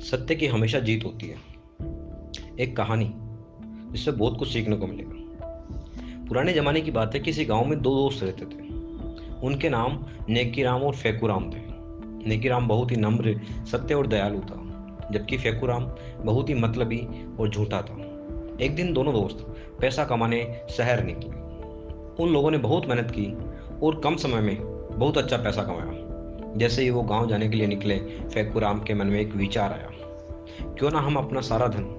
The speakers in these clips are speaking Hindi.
सत्य की हमेशा जीत होती है। एक कहानी जिससे बहुत कुछ सीखने को मिलेगा। पुराने जमाने की बात है, किसी गांव में दो दोस्त रहते थे। उनके नाम नेकीराम और फेकूराम थे। नेकीराम बहुत ही नम्र, सत्य और दयालु था, जबकि फेकूराम बहुत ही मतलबी और झूठा था। एक दिन दोनों दोस्त पैसा कमाने शहर निकले। उन लोगों ने बहुत मेहनत की और कम समय में बहुत अच्छा पैसा कमाया। जैसे ही वो गांव जाने के लिए निकले, फेकूराम के मन में एक विचार आया, क्यों ना हम अपना सारा धन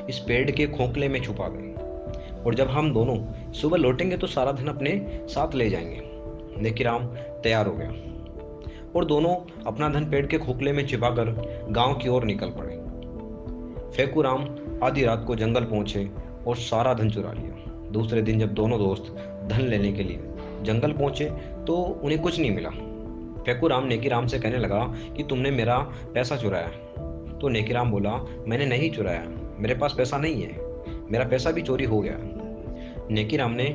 इस पेड़ के खोखले में छुपा दें, और जब हम दोनों सुबह लौटेंगे तो सारा धन अपने साथ ले जाएंगे। नेकीराम तैयार हो गया और दोनों अपना धन पेड़ के खोखले में छिपाकर गांव की ओर निकल पड़े। फेकूराम आधी रात को जंगल पहुंचे और सारा धन चुरा लिया। दूसरे दिन जब दोनों दोस्त धन लेने के लिए जंगल पहुंचे तो उन्हें कुछ नहीं मिला। फेकूराम नेकीराम से कहने लगा कि तुमने मेरा पैसा चुराया। तो नेकीराम बोला, मैंने नहीं चुराया, मेरे पास पैसा नहीं है, मेरा पैसा भी चोरी हो गया। नेकीराम ने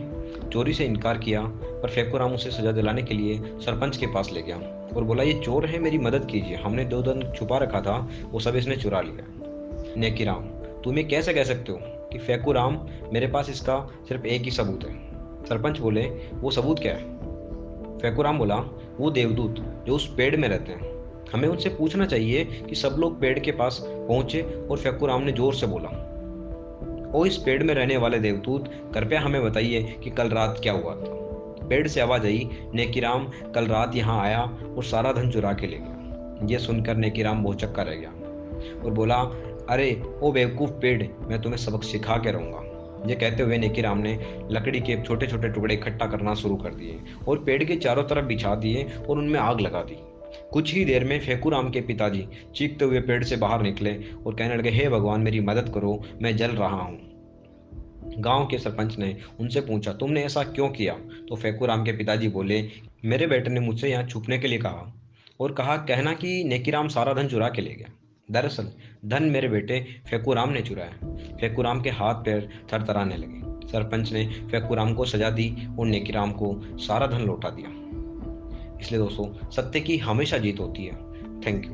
चोरी से इनकार किया, पर फेकूराम उसे सजा दिलाने के लिए सरपंच के पास ले गया और बोला, ये चोर है, मेरी मदद कीजिए, हमने दो धन छुपा रखा था, वो सब इसने चुरा लिया। नेकीराम, तुम ये कैसे कह सकते हो कि फेकूराम, मेरे पास इसका सिर्फ एक ही सबूत है। सरपंच बोले, वो सबूत क्या है? फेकूराम बोला, वो देवदूत जो उस पेड़ में रहते हैं, हमें उनसे पूछना चाहिए कि सब लोग पेड़ के पास पहुंचे। और फेकूराम ने जोर से बोला, ओ इस पेड़ में रहने वाले देवदूत, कृपया हमें बताइए कि कल रात क्या हुआ था। पेड़ से आवाज आई, नेकीराम कल रात यहाँ आया और सारा धन चुरा के ले गया। ये सुनकर नेकीराम भौचक्का रह गया और बोला, अरे ओ बेवकूफ पेड़, मैं तुम्हें सबक सिखा के रहूंगा। ये कहते हुए नेकीराम ने लकड़ी के छोटे छोटे टुकड़े इकट्ठा करना शुरू कर दिए और पेड़ के चारों तरफ बिछा दिए और उनमें आग लगा दी। कुछ ही देर में फेकूराम के पिताजी चीखते हुए पेड़ से बाहर निकले और कहने लगे, हे भगवान, मेरी मदद करो, मैं जल रहा हूँ। गांव के सरपंच ने उनसे पूछा, तुमने ऐसा क्यों किया? तो फेकूराम के पिताजी बोले, मेरे बेटे ने मुझसे यहाँ छुपने के लिए कहा और कहा कहना कि नेकीराम सारा धन चुरा के ले गया। दरअसल धन मेरे बेटे फेकूराम ने चुराया। फेकूराम के हाथ पैर थरथराने लगे। सरपंच ने फेकूराम को सजा दी और नेकीराम को सारा धन लौटा दिया। इसलिए दोस्तों, सत्य की हमेशा जीत होती है। Thank you.